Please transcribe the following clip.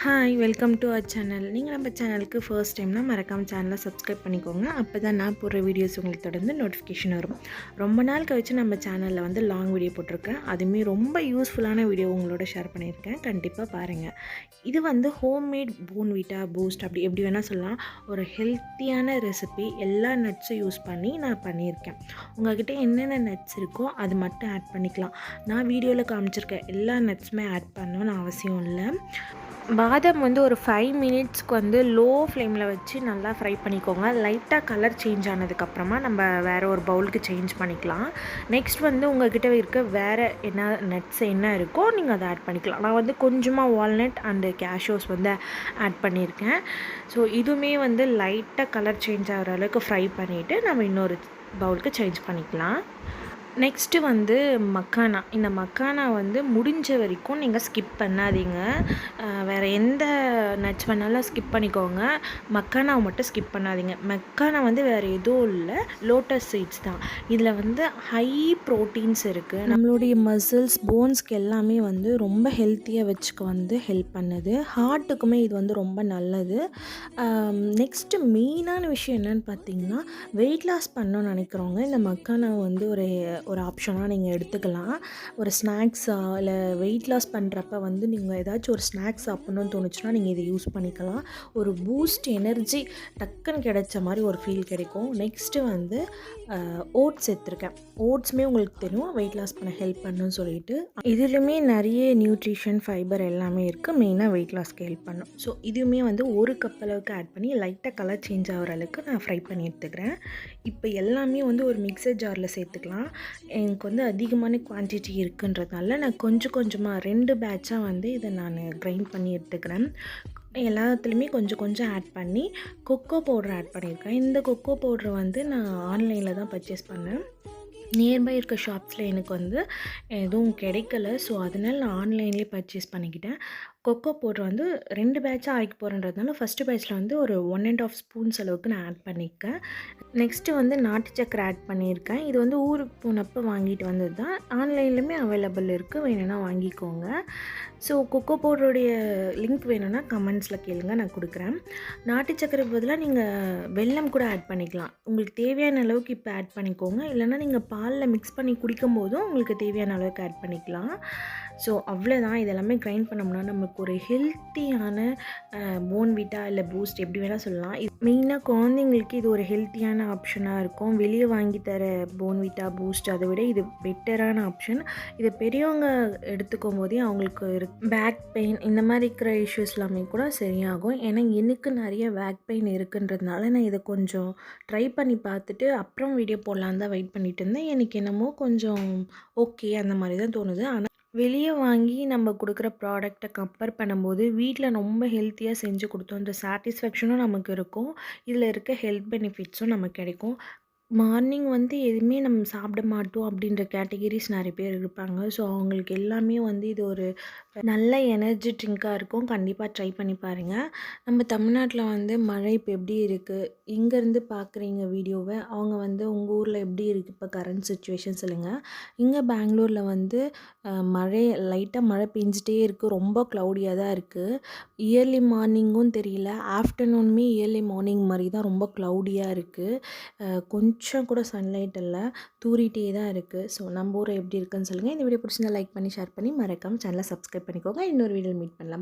Hi welcome to our channel. நீங்கள் நம்ம சேனலுக்கு ஃபர்ஸ்ட் டைம்னா மறக்காமல் சேனலை சப்ஸ்கிரைப் பண்ணிக்கோங்க. அப்போ தான் நான் போடுற வீடியோஸ் உங்களுக்கு தொடர்ந்து நோட்டிஃபிகேஷன் வரும். ரொம்ப நாள் கழிச்சு நம்ம சேனலில் வந்து லாங் வீடியோ போட்டிருக்கேன். அதுவுமே ரொம்ப யூஸ்ஃபுல்லான வீடியோ உங்களோட ஷேர் பண்ணியிருக்கேன். கண்டிப்பாக பாருங்கள். இது வந்து ஹோம்மேட் போன்விட்டா பூஸ்ட் அப்படி எப்படி வேணால் சொல்லலாம். ஒரு ஹெல்த்தியான ரெசிபி எல்லா நட்ஸும் யூஸ் பண்ணி நான் பண்ணியிருக்கேன். உங்கள்கிட்ட என்னென்ன நட்ஸ் இருக்கோ அது மட்டும் ஆட் பண்ணிக்கலாம். நான் வீடியோவில் காமிச்சிருக்கேன் எல்லா நட்ஸுமே ஆட் பண்ணணும்னு அவசியம் இல்லை. பாதாம் வந்து ஒரு 5 மினிட்ஸ்க்கு வந்து லோ ஃப்ளேமில் வச்சு நல்லா ஃப்ரை பண்ணிக்கோங்க. லைட்டாக கலர் சேஞ்ச் ஆனதுக்கப்புறமா நம்ம வேறு ஒரு பவுலுக்கு சேஞ்ச் பண்ணிக்கலாம். நெக்ஸ்ட் வந்து உங்கள்கிட்ட இருக்க வேறு என்ன நட்ஸ் என்ன இருக்கோ நீங்கள் அதை ஆட் பண்ணிக்கலாம். நான் வந்து கொஞ்சமாக வால்நட் அண்டு கேஷ்யூஸ் வந்து ஆட் பண்ணியிருக்கேன். ஸோ இதுவுமே வந்து லைட்டாக கலர் சேஞ்ச் ஆகிற அளவுக்கு ஃப்ரை பண்ணிவிட்டு நம்ம இன்னொரு பவுலுக்கு சேஞ்ச் பண்ணிக்கலாம். நெக்ஸ்ட்டு வந்து மக்கானா. இந்த மக்கானா வந்து முடிஞ்ச வரைக்கும் நீங்கள் ஸ்கிப் பண்ணாதீங்க. வேறு எந்த நட்ஸ் வேணாலும் ஸ்கிப் பண்ணிக்கோங்க. மக்கானாவை மட்டும் ஸ்கிப் பண்ணாதீங்க. மக்கானா வந்து வேறு எதுவும் இல்லை, லோட்டஸ் சீட்ஸ் தான். இதில் வந்து ஹை ப்ரோட்டீன்ஸ் இருக்குது. நம்மளுடைய மசில்ஸ் போன்ஸ்க்கு எல்லாமே வந்து ரொம்ப ஹெல்த்தியாக வச்சுக்க வந்து ஹெல்ப் பண்ணுது. ஹார்ட்டுக்குமே இது வந்து ரொம்ப நல்லது. நெக்ஸ்ட்டு மெயினான விஷயம் என்னென்னு பார்த்தீங்கன்னா, வெயிட் லாஸ் பண்ணணும்னு நினைக்கிறவங்க இந்த மக்கானாவை வந்து ஒரு ஆப்ஷனாக நீங்கள் எடுத்துக்கலாம். ஒரு ஸ்நாக்ஸா இல்லை வெயிட் லாஸ் பண்ணுறப்ப வந்து நீங்கள் ஏதாச்சும் ஒரு ஸ்நாக்ஸ் சாப்பிட்ணுன்னு தோணுச்சுன்னா நீங்கள் இதை யூஸ் பண்ணிக்கலாம். ஒரு பூஸ்ட் எனர்ஜி டக்குன்னு கிடைச்ச மாதிரி ஒரு ஃபீல் கிடைக்கும். நெக்ஸ்ட்டு வந்து ஓட்ஸ் எடுத்துருக்கேன். ஓட்ஸுமே உங்களுக்கு தெரியும் வெயிட் லாஸ் பண்ண ஹெல்ப் பண்ணுன்னு சொல்லிட்டு. இதுலையுமே நிறைய நியூட்ரிஷன் ஃபைபர் எல்லாமே இருக்குது. மெயினாக வெயிட் லாஸ்க்கு ஹெல்ப் பண்ணும். ஸோ இதுவுமே வந்து ஒரு கப் அளவுக்கு ஆட் பண்ணி லைட்டாக கலர் சேஞ்ச் ஆகிற அளவுக்கு நான் ஃப்ரை பண்ணி எடுத்துக்கிறேன். இப்போ எல்லாமே வந்து ஒரு மிக்சர் ஜாரில் சேர்த்துக்கலாம். எனக்கு வந்து அதிகமான குவான்டிட்டி இருக்குன்றதுனால நான் கொஞ்சம் கொஞ்சமாக 2 பேட்சாக வந்து இதை நான் கிரைண்ட் பண்ணி எடுத்துக்கிறேன். எல்லாத்துலேயுமே கொஞ்சம் கொஞ்சம் ஆட் பண்ணி கொக்கோ பவுடர் ஆட் பண்ணியிருக்கேன். இந்த கொக்கோ பவுடரை வந்து நான் ஆன்லைனில் தான் பர்ச்சேஸ் பண்ணேன். நியர்பை இருக்க ஷாப்ஸில் எனக்கு வந்து எதுவும் கிடைக்கல. ஸோ அதனால் நான் ஆன்லைன்லேயே பர்ச்சேஸ் பண்ணிக்கிட்டேன். கொக்கோ பவுடர் வந்து 2 பேட்சாக ஆகிக்க போகிறன்றதுனால ஃபஸ்ட்டு பேட்சில் வந்து ஒரு 1 1/2 ஸ்பூன்ஸ் அளவுக்கு நான் ஆட் பண்ணியிருக்கேன். நெக்ஸ்ட்டு வந்து நாட்டு சக்கரை ஆட் பண்ணியிருக்கேன். இது வந்து ஊருக்கு போனப்போ வாங்கிட்டு வந்தது தான். ஆன்லைன்லையுமே அவைலபிள் இருக்குது, வேணும்னா வாங்கிக்கோங்க. ஸோ கொக்கோ பவுடருடைய லிங்க் வேணும்னா கமெண்ட்ஸில் கேளுங்க, நான் கொடுக்குறேன். நாட்டு சக்கரை பதிலாக நீங்கள் வெல்லம் கூட ஆட் பண்ணிக்கலாம். உங்களுக்கு தேவையான அளவுக்கு இப்போ ஆட் பண்ணிக்கோங்க. இல்லைனா நீங்கள் பாலில் மிக்ஸ் பண்ணி குடிக்கும் போதும் உங்களுக்கு தேவையான அளவுக்கு ஆட் பண்ணிக்கலாம். ஸோ அவ்வளோதான். இதெல்லாமே கிரைண்ட் பண்ணோம்னா நமக்கு ஒரு ஹெல்த்தியான போன்விட்டா இல்லை பூஸ்ட் எப்படி வேணால் சொல்லலாம். இது மெயினாக குழந்தைங்களுக்கு இது ஒரு ஹெல்த்தியான ஆப்ஷனாக இருக்கும். வெளியே வாங்கி தர போன்விட்டா பூஸ்ட் அதை விட இது பெட்டரான ஆப்ஷன். இதை பெரியவங்க எடுத்துக்கும் போதே அவங்களுக்கு பேக் பெயின் இந்த மாதிரி இருக்கிற இஷ்யூஸ் எல்லாமே கூட சரியாகும். ஏன்னா எனக்கு நிறைய பேக் பெயின் இருக்குன்றதுனால நான் இதை கொஞ்சம் ட்ரை பண்ணி பார்த்துட்டு அப்புறம் வீடியோ போடலான்னு தான் வெயிட் பண்ணிட்டு இருந்தேன். எனக்கு என்னமோ கொஞ்சம் ஓகே அந்த மாதிரி தான் தோணுது. ஆனால் வெளியே வாங்கி நம்ம கொடுக்குற ப்ராடக்டை கம்பேர் பண்ணும்போது வீட்டில் ரொம்ப ஹெல்த்தியாக செஞ்சு கொடுத்தோன்ற சாட்டிஸ்ஃபேக்ஷனும் நமக்கு இருக்கும். இதில் இருக்க ஹெல்த் பெனிஃபிட்ஸும் நமக்கு கிடைக்கும். மார்னிங் வந்து எதுவுமே நம்ம சாப்பிட மாட்டோம் அப்படின்ற கேட்டகிரிஸ் நிறைய பேர் இருப்பாங்க. ஸோ அவங்களுக்கு எல்லாமே வந்து இது ஒரு நல்ல எனர்ஜி ட்ரிங்காக இருக்கும். கண்டிப்பாக ட்ரை பண்ணி பாருங்கள். நம்ம தமிழ்நாட்டில் வந்து மழை இப்போ எப்படி இருக்குது, இங்கேருந்து பார்க்குறீங்க வீடியோவை, அவங்க வந்து உங்கள் ஊரில் எப்படி இருக்குது இப்போ கரண்ட் சுச்சுவேஷன் சொல்லுங்கள். இங்கே பெங்களூரில் வந்து லைட்டாக மழை பெஞ்சிட்டே இருக்குது. ரொம்ப க்ளவுடியாக தான் இருக்குது. இயர்லி மார்னிங்கும் தெரியல, ஆஃப்டர்நூனுமே இயர்லி மார்னிங் மாதிரி தான் ரொம்ப க்ளவுடியாக இருக்குது. கொஞ்சம் கூட சன்லைட் இல்லை, தூறிட்டே தான் இருக்குது. ஸோ நம்ம ஊரை எப்படி இருக்குன்னு சொல்லுங்கள். இந்த வீடியோ பிடிச்சிருந்தா லைக் பண்ணி ஷேர் பண்ணி மறக்காமல் சேனலை சப்ஸ்கிரைப் பண்ணிக்கோங்க. இன்னொரு வீடியோவில் மீட் பண்ணலாம்.